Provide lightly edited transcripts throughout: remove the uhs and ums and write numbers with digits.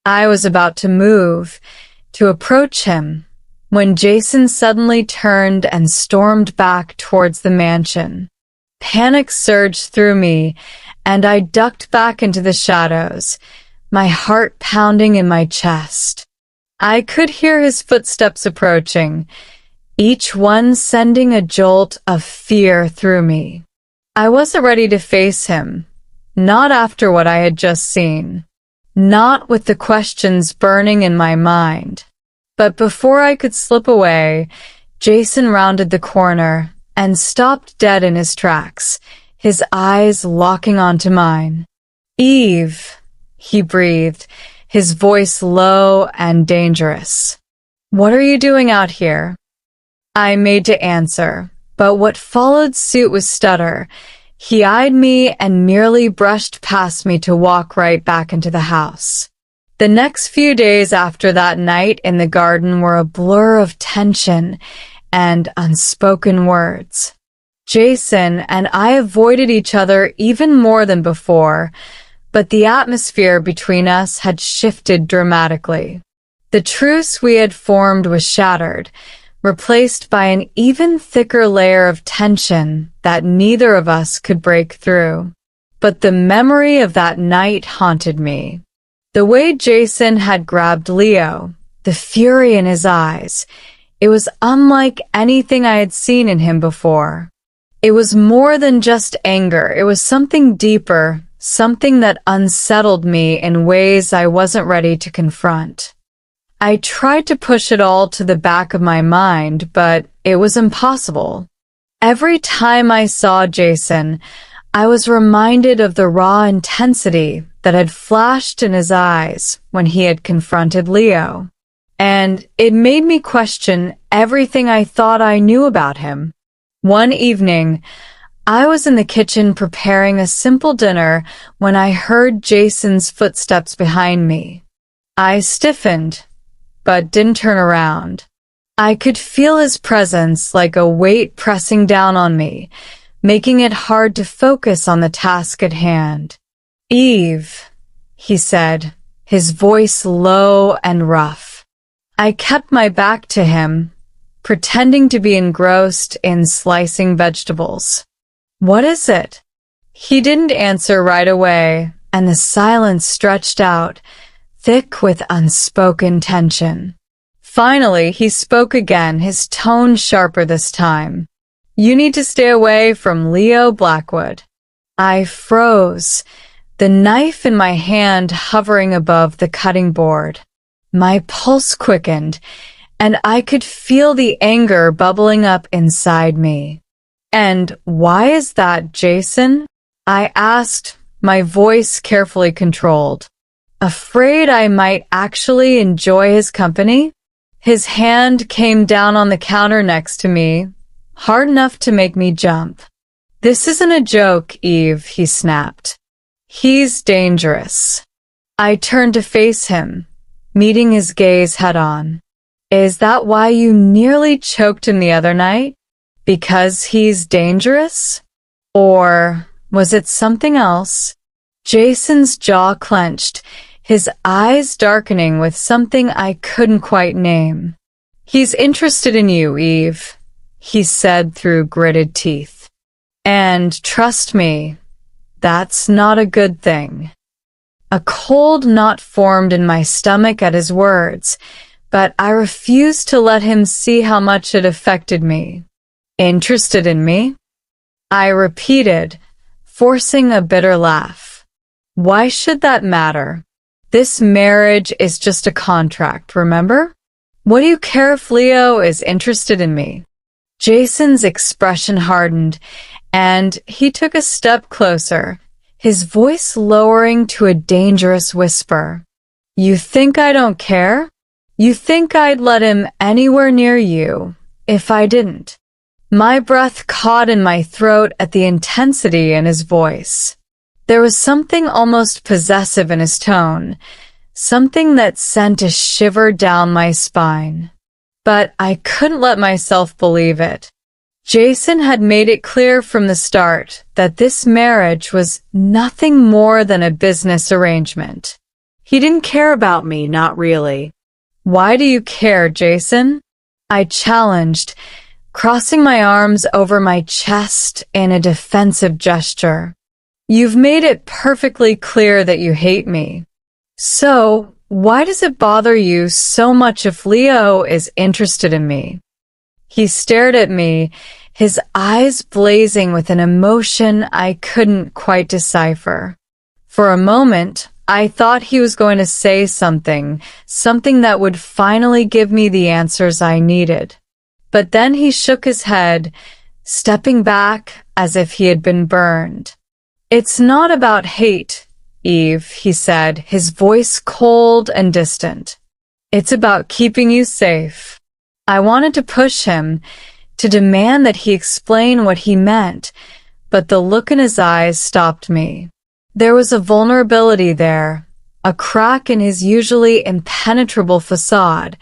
I was about to move, to approach him, when Jason suddenly turned and stormed back towards the mansion. Panic surged through me, and I ducked back into the shadows, my heart pounding in my chest. I could hear his footsteps approaching, each one sending a jolt of fear through me. I wasn't ready to face him, not after what I had just seen, not with the questions burning in my mind. But before I could slip away, Jason rounded the corner and stopped dead in his tracks, his eyes locking onto mine. "Eve," he breathed, his voice low and dangerous. "What are you doing out here?" I made to answer, but what followed suit was stutter. He eyed me and merely brushed past me to walk right back into the house. The next few days after that night in the garden were a blur of tension and unspoken words. Jason and I avoided each other even more than before, but the atmosphere between us had shifted dramatically. The truce we had formed was shattered, replaced by an even thicker layer of tension that neither of us could break through. But the memory of that night haunted me. The way Jason had grabbed Leo, the fury in his eyes, it was unlike anything I had seen in him before. It was more than just anger, it was something deeper, something that unsettled me in ways I wasn't ready to confront. I tried to push it all to the back of my mind, but it was impossible. Every time I saw Jason, I was reminded of the raw intensity that had flashed in his eyes when he had confronted Leo. And it made me question everything I thought I knew about him. One evening, I was in the kitchen preparing a simple dinner when I heard Jason's footsteps behind me. I stiffened, but didn't turn around. I could feel his presence like a weight pressing down on me, making it hard to focus on the task at hand. "Eve," he said, his voice low and rough. I kept my back to him, pretending to be engrossed in slicing vegetables. "What is it?" He didn't answer right away, and the silence stretched out, thick with unspoken tension. Finally, he spoke again, his tone sharper this time. "You need to stay away from Leo Blackwood." I froze, the knife in my hand hovering above the cutting board. My pulse quickened, and I could feel the anger bubbling up inside me. "And why is that, Jason?" I asked, my voice carefully controlled. Afraid I might actually enjoy his company? His hand came down on the counter next to me, hard enough to make me jump. "This isn't a joke, Eve," he snapped. "He's dangerous." I turned to face him, meeting his gaze head-on. "Is that why you nearly choked him the other night? Because he's dangerous? Or was it something else?" Jason's jaw clenched, his eyes darkening with something I couldn't quite name. "He's interested in you, Eve," he said through gritted teeth. "And trust me, that's not a good thing." A cold knot formed in my stomach at his words, but I refused to let him see how much it affected me. "Interested in me?" I repeated, forcing a bitter laugh. "Why should that matter? This marriage is just a contract, remember? What do you care if Leo is interested in me?" Jason's expression hardened, and he took a step closer, his voice lowering to a dangerous whisper. "You think I don't care? You think I'd let him anywhere near you if I didn't?" My breath caught in my throat at the intensity in his voice. There was something almost possessive in his tone, something that sent a shiver down my spine. But I couldn't let myself believe it. Jason had made it clear from the start that this marriage was nothing more than a business arrangement. He didn't care about me, not really. Why do you care, Jason? I challenged, crossing my arms over my chest in a defensive gesture. You've made it perfectly clear that you hate me. So, why does it bother you so much if Leo is interested in me? He stared at me, his eyes blazing with an emotion I couldn't quite decipher. For a moment, I thought he was going to say something that would finally give me the answers I needed. But then he shook his head, stepping back as if he had been burned. It's not about hate, Eve, he said, his voice cold and distant. It's about keeping you safe. I wanted to push him, to demand that he explain what he meant, but the look in his eyes stopped me. There was a vulnerability there, a crack in his usually impenetrable facade,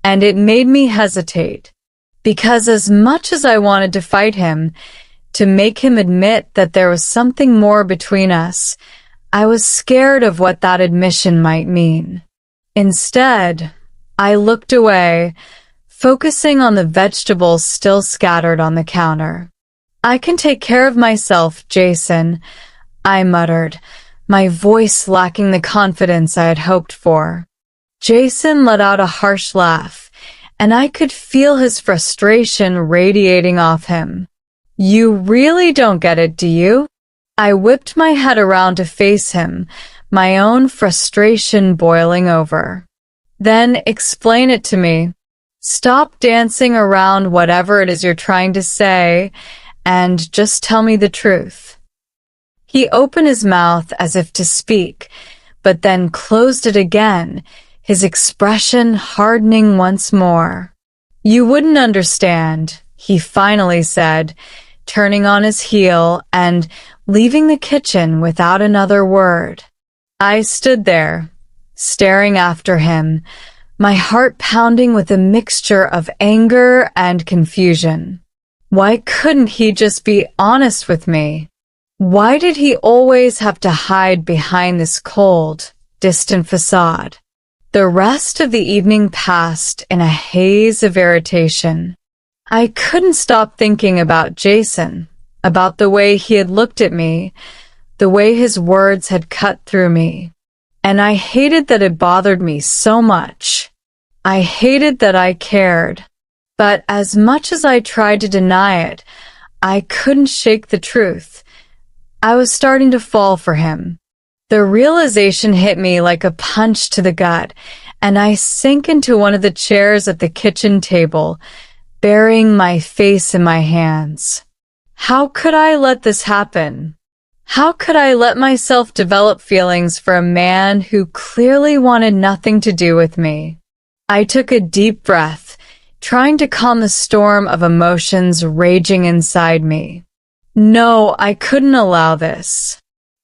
and it made me hesitate. Because as much as I wanted to fight him, to make him admit that there was something more between us, I was scared of what that admission might mean. Instead, I looked away, focusing on the vegetables still scattered on the counter. I can take care of myself, Jason, I muttered, my voice lacking the confidence I had hoped for. Jason let out a harsh laugh, and I could feel his frustration radiating off him. You really don't get it, do you? I whipped my head around to face him, my own frustration boiling over. Then explain it to me. Stop dancing around whatever it is you're trying to say, and just tell me the truth. He opened his mouth as if to speak, but then closed it again, his expression hardening once more. You wouldn't understand, he finally said, turning on his heel and leaving the kitchen without another word. I stood there, staring after him, my heart pounding with a mixture of anger and confusion. Why couldn't he just be honest with me? Why did he always have to hide behind this cold, distant facade? The rest of the evening passed in a haze of irritation. I couldn't stop thinking about Jason, about the way he had looked at me, the way his words had cut through me. And I hated that it bothered me so much. I hated that I cared. But as much as I tried to deny it, I couldn't shake the truth. I was starting to fall for him. The realization hit me like a punch to the gut, and I sank into one of the chairs at the kitchen table, burying my face in my hands. How could I let this happen? How could I let myself develop feelings for a man who clearly wanted nothing to do with me? I took a deep breath, trying to calm the storm of emotions raging inside me. No, I couldn't allow this.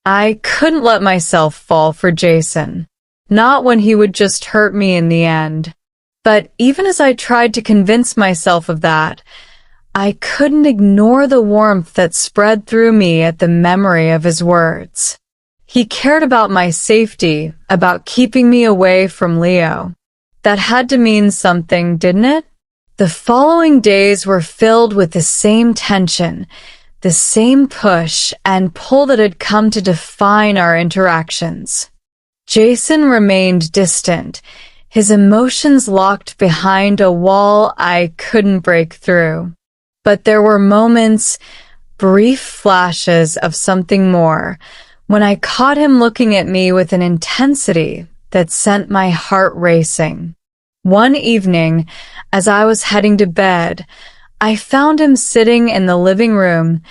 I couldn't let myself fall for Jason, not when he would just hurt me in the end. But even as I tried to convince myself of that, I couldn't ignore the warmth that spread through me at the memory of his words. He cared about my safety, about keeping me away from Leo. That had to mean something, didn't it? The following days were filled with the same tension, the same push and pull that had come to define our interactions. Jason remained distant, his emotions locked behind a wall I couldn't break through. But there were moments, brief flashes of something more, when I caught him looking at me with an intensity that sent my heart racing. One evening, as I was heading to bed, I found him sitting in the living room,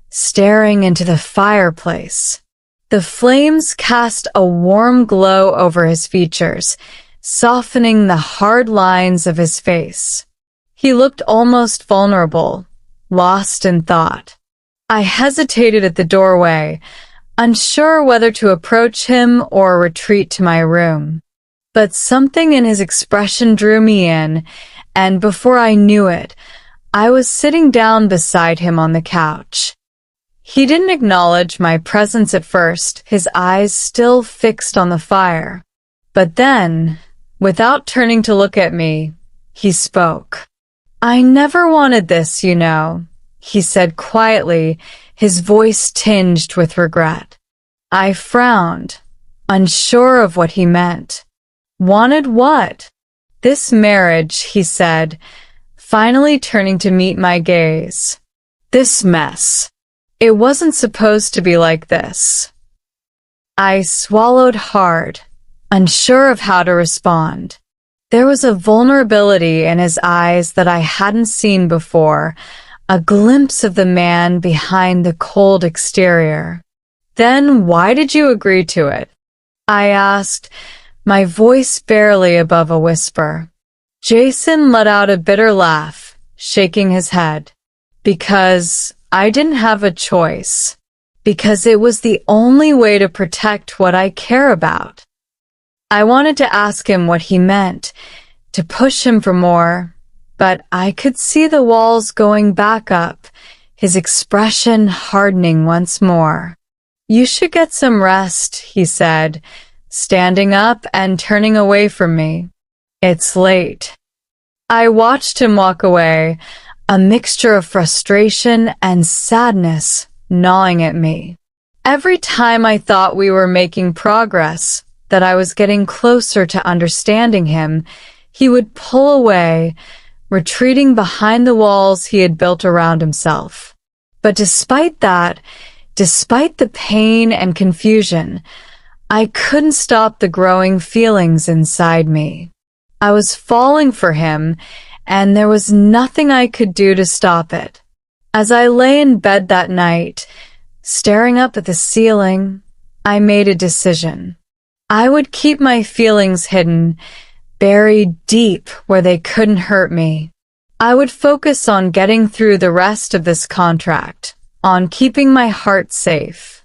staring into the fireplace. The flames cast a warm glow over his features, softening the hard lines of his face. He looked almost vulnerable, lost in thought. I hesitated at the doorway, unsure whether to approach him or retreat to my room. But something in his expression drew me in, and before I knew it, I was sitting down beside him on the couch. He didn't acknowledge my presence at first, his eyes still fixed on the fire. But then, without turning to look at me, he spoke. "I never wanted this, you know," he said quietly, his voice tinged with regret. I frowned, unsure of what he meant. "Wanted what?" "This marriage," he said, finally turning to meet my gaze. "This mess. It wasn't supposed to be like this." I swallowed hard, unsure of how to respond. There was a vulnerability in his eyes that I hadn't seen before, a glimpse of the man behind the cold exterior. "Then why did you agree to it?" I asked, my voice barely above a whisper. Jason let out a bitter laugh, shaking his head. "Because I didn't have a choice. Because it was the only way to protect what I care about." I wanted to ask him what he meant, to push him for more, but I could see the walls going back up, his expression hardening once more. "You should get some rest," he said, standing up and turning away from me. "It's late." I watched him walk away, a mixture of frustration and sadness gnawing at me. Every time I thought we were making progress, that I was getting closer to understanding him, he would pull away, retreating behind the walls he had built around himself. But despite that, despite the pain and confusion, I couldn't stop the growing feelings inside me. I was falling for him, and there was nothing I could do to stop it. As I lay in bed that night, staring up at the ceiling, I made a decision. I would keep my feelings hidden, buried deep where they couldn't hurt me. I would focus on getting through the rest of this contract, on keeping my heart safe.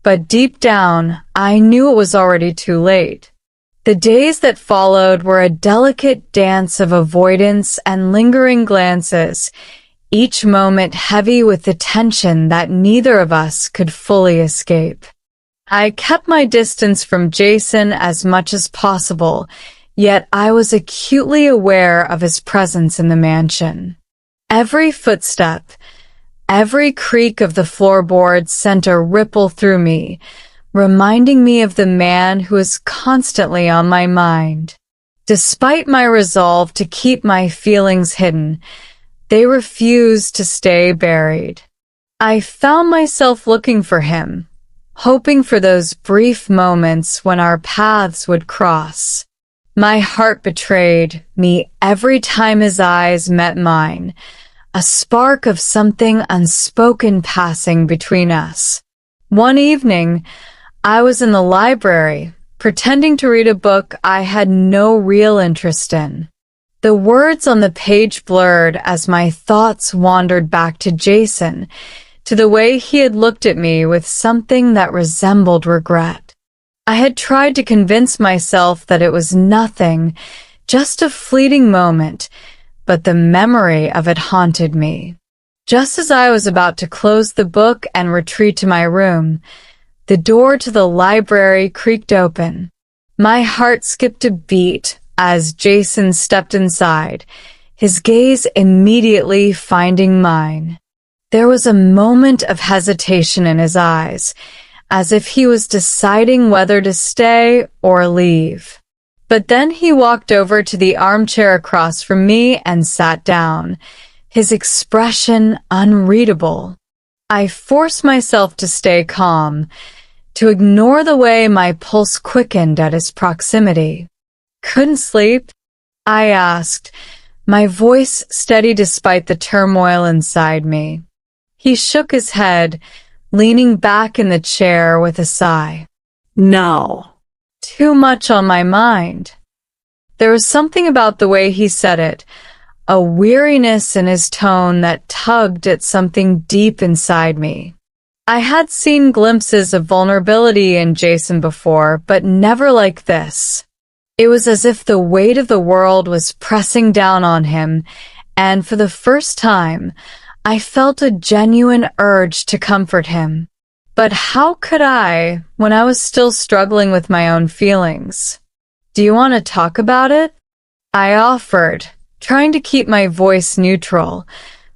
But deep down, I knew it was already too late. The days that followed were a delicate dance of avoidance and lingering glances, each moment heavy with the tension that neither of us could fully escape. I kept my distance from Jason as much as possible, yet I was acutely aware of his presence in the mansion. Every footstep, every creak of the floorboards sent a ripple through me, reminding me of the man who is constantly on my mind. Despite my resolve to keep my feelings hidden, they refused to stay buried. I found myself looking for him, hoping for those brief moments when our paths would cross. My heart betrayed me every time his eyes met mine, a spark of something unspoken passing between us. One evening, I was in the library, pretending to read a book I had no real interest in. The words on the page blurred as my thoughts wandered back to Jason, to the way he had looked at me with something that resembled regret. I had tried to convince myself that it was nothing, just a fleeting moment, but the memory of it haunted me. Just as I was about to close the book and retreat to my room, the door to the library creaked open. My heart skipped a beat as Jason stepped inside, his gaze immediately finding mine. There was a moment of hesitation in his eyes, as if he was deciding whether to stay or leave. But then he walked over to the armchair across from me and sat down, his expression unreadable. I forced myself to stay calm, to ignore the way my pulse quickened at his proximity. "Couldn't sleep?" I asked, my voice steady despite the turmoil inside me. He shook his head, leaning back in the chair with a sigh. "No." Too much on my mind. There was something about the way he said it, a weariness in his tone that tugged at something deep inside me. I had seen glimpses of vulnerability in Jason before, but never like this. It was as if the weight of the world was pressing down on him, and for the first time, I felt a genuine urge to comfort him. But how could I, when I was still struggling with my own feelings? Do you want to talk about it? I offered, trying to keep my voice neutral,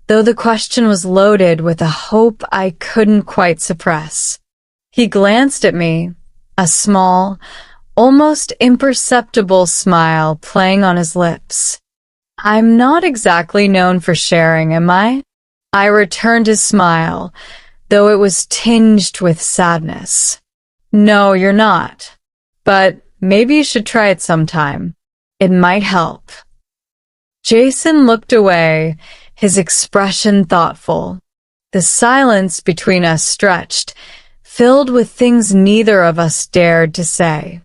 though the question was loaded with a hope I couldn't quite suppress. He glanced at me, a small, almost imperceptible smile playing on his lips. I'm not exactly known for sharing, am I? I returned his smile, though it was tinged with sadness. No, you're not. But maybe you should try it sometime. It might help. Jason looked away, his expression thoughtful. The silence between us stretched, filled with things neither of us dared to say.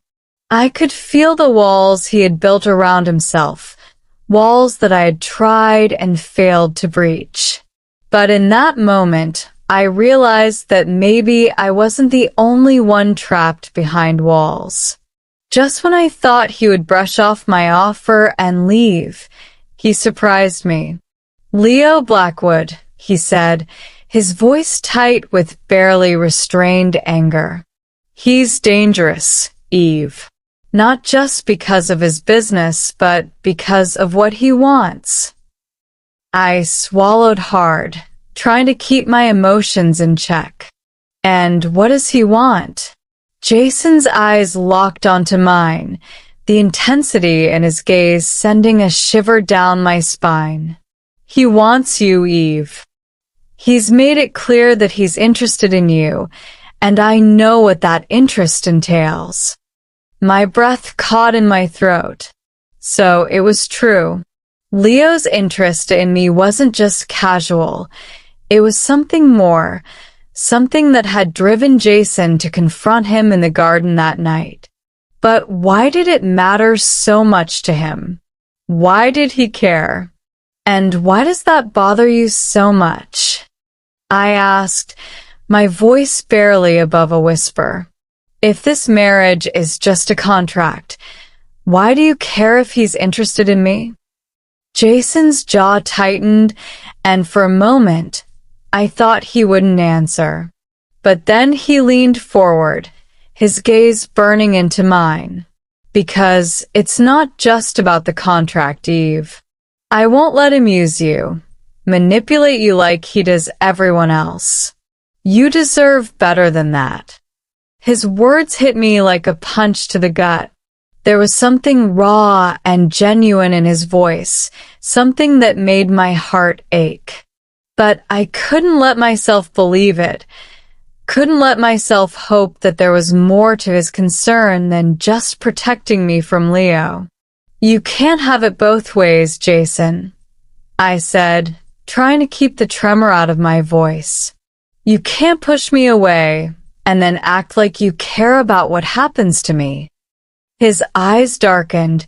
I could feel the walls he had built around himself, walls that I had tried and failed to breach. But in that moment, I realized that maybe I wasn't the only one trapped behind walls. Just when I thought he would brush off my offer and leave, he surprised me. Leo Blackwood, he said, his voice tight with barely restrained anger. He's dangerous, Eve. Not just because of his business, but because of what he wants. I swallowed hard, trying to keep my emotions in check. And what does he want? Jason's eyes locked onto mine, the intensity in his gaze sending a shiver down my spine. He wants you, Eve. He's made it clear that he's interested in you, and I know what that interest entails. My breath caught in my throat. So it was true. Leo's interest in me wasn't just casual. It was something more, something that had driven Jason to confront him in the garden that night. But why did it matter so much to him? Why did he care? And why does that bother you so much? I asked, my voice barely above a whisper. If this marriage is just a contract, why do you care if he's interested in me? Jason's jaw tightened, and for a moment, I thought he wouldn't answer. But then he leaned forward, his gaze burning into mine. Because it's not just about the contract, Eve. I won't let him use you, manipulate you like he does everyone else. You deserve better than that. His words hit me like a punch to the gut. There was something raw and genuine in his voice, something that made my heart ache. But I couldn't let myself believe it, couldn't let myself hope that there was more to his concern than just protecting me from Leo. You can't have it both ways, Jason, I said, trying to keep the tremor out of my voice. You can't push me away and then act like you care about what happens to me. His eyes darkened,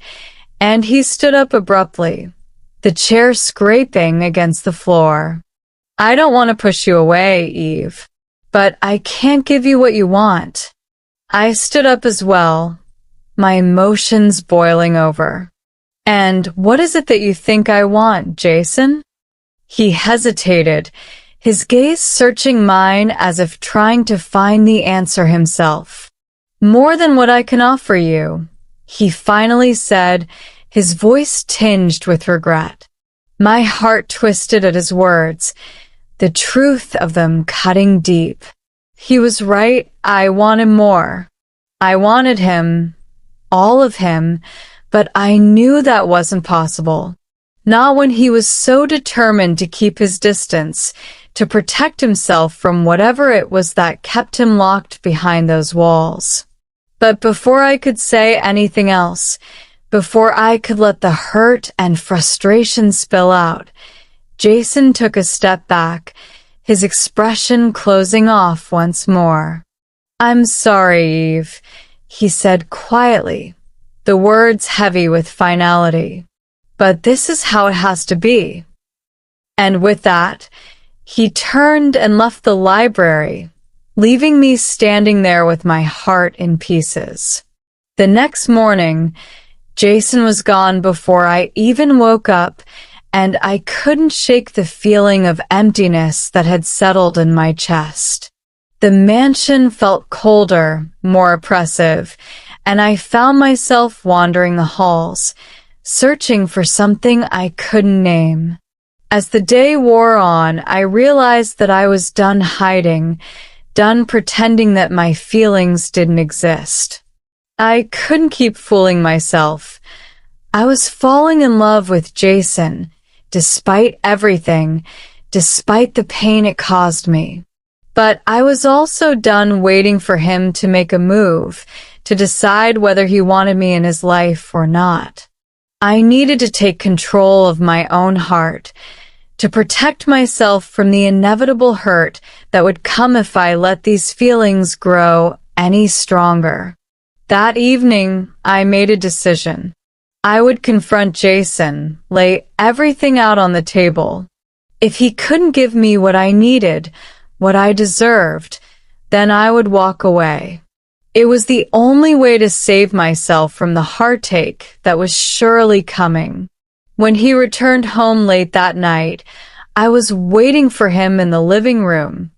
and he stood up abruptly, the chair scraping against the floor. I don't want to push you away, Eve, but I can't give you what you want. I stood up as well, my emotions boiling over. And what is it that you think I want, Jason? He hesitated, his gaze searching mine as if trying to find the answer himself. More than what I can offer you, he finally said, his voice tinged with regret. My heart twisted at his words, the truth of them cutting deep. He was right, I wanted more. I wanted him, all of him, but I knew that wasn't possible. Not when he was so determined to keep his distance, to protect himself from whatever it was that kept him locked behind those walls. But before I could say anything else, before I could let the hurt and frustration spill out, Jason took a step back, his expression closing off once more. I'm sorry, Eve, he said quietly, the words heavy with finality. But this is how it has to be. And with that, he turned and left the library, leaving me standing there with my heart in pieces. The next morning, Jason was gone before I even woke up, and I couldn't shake the feeling of emptiness that had settled in my chest. The mansion felt colder, more oppressive, and I found myself wandering the halls, searching for something I couldn't name. As the day wore on, I realized that I was done hiding, done pretending that my feelings didn't exist. I couldn't keep fooling myself. I was falling in love with Jason, despite everything, despite the pain it caused me. But I was also done waiting for him to make a move, to decide whether he wanted me in his life or not. I needed to take control of my own heart, to protect myself from the inevitable hurt that would come if I let these feelings grow any stronger. That evening, I made a decision. I would confront Jason, lay everything out on the table. If he couldn't give me what I needed, what I deserved, then I would walk away. It was the only way to save myself from the heartache that was surely coming. When he returned home late that night, I was waiting for him in the living room.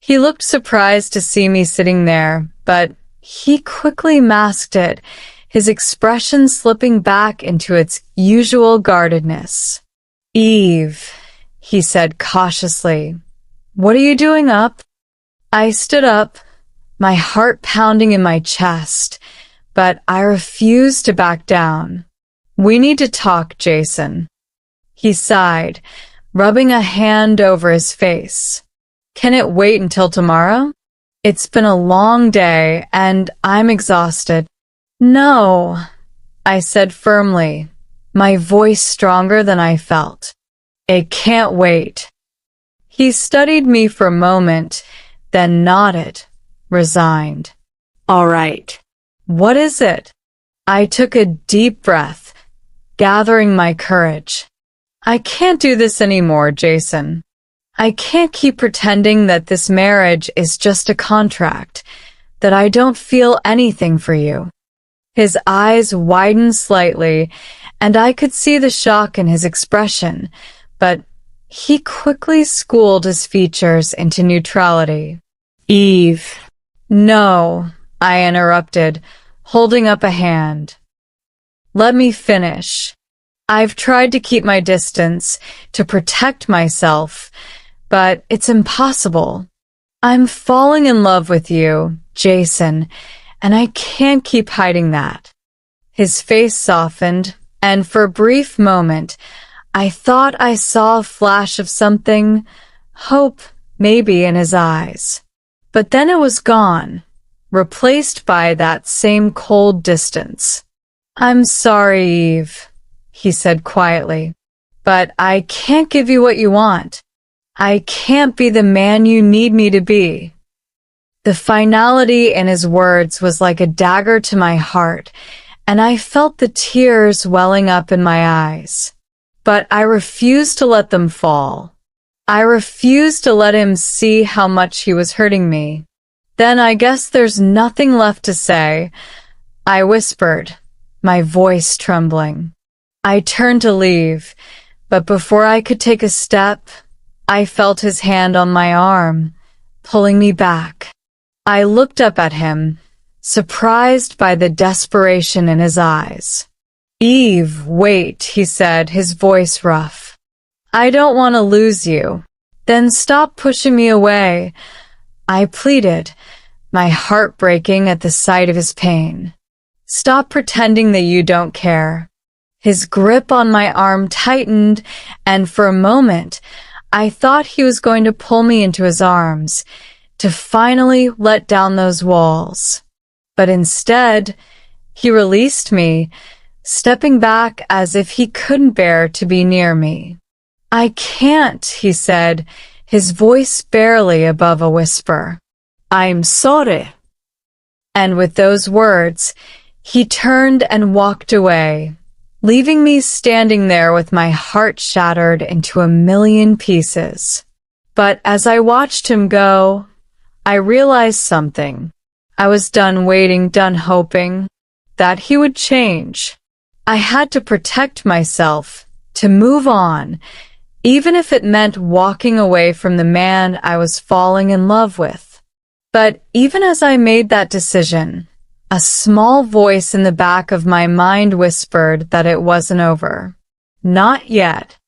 He looked surprised to see me sitting there, but he quickly masked it, his expression slipping back into its usual guardedness. "Eve," he said cautiously, "what are you doing up?" I stood up, my heart pounding in my chest, but I refused to back down. "We need to talk, Jason." He sighed, rubbing a hand over his face. "Can it wait until tomorrow? It's been a long day, and I'm exhausted." "No," I said firmly, my voice stronger than I felt. "It can't wait." He studied me for a moment, then nodded, resigned. "All right. What is it?" I took a deep breath, gathering my courage. "I can't do this anymore, Jason. I can't keep pretending that this marriage is just a contract, that I don't feel anything for you." His eyes widened slightly, and I could see the shock in his expression, but he quickly schooled his features into neutrality. "Eve." "No," I interrupted, holding up a hand. "Let me finish. I've tried to keep my distance, to protect myself, but it's impossible. I'm falling in love with you, Jason, and I can't keep hiding that." His face softened, and for a brief moment, I thought I saw a flash of something, hope maybe, in his eyes. But then it was gone, replaced by that same cold distance. "I'm sorry, Eve," he said quietly, "but I can't give you what you want. I can't be the man you need me to be." The finality in his words was like a dagger to my heart, and I felt the tears welling up in my eyes. But I refused to let them fall. I refused to let him see how much he was hurting me. "Then I guess there's nothing left to say," I whispered, my voice trembling. I turned to leave, but before I could take a step, I felt his hand on my arm, pulling me back. I looked up at him, surprised by the desperation in his eyes. "Eve, wait," he said, his voice rough. "I don't want to lose you." "Then stop pushing me away," I pleaded, my heart breaking at the sight of his pain. "Stop pretending that you don't care." His grip on my arm tightened, and for a moment, I thought he was going to pull me into his arms, to finally let down those walls. But instead, he released me, stepping back as if he couldn't bear to be near me. "I can't," he said, his voice barely above a whisper. "I'm sorry." And with those words, he turned and walked away, leaving me standing there with my heart shattered into a million pieces. But as I watched him go, I realized something. I was done waiting, done hoping that he would change. I had to protect myself, to move on, even if it meant walking away from the man I was falling in love with. But even as I made that decision, A small voice in the back of my mind whispered that it wasn't over. Not yet.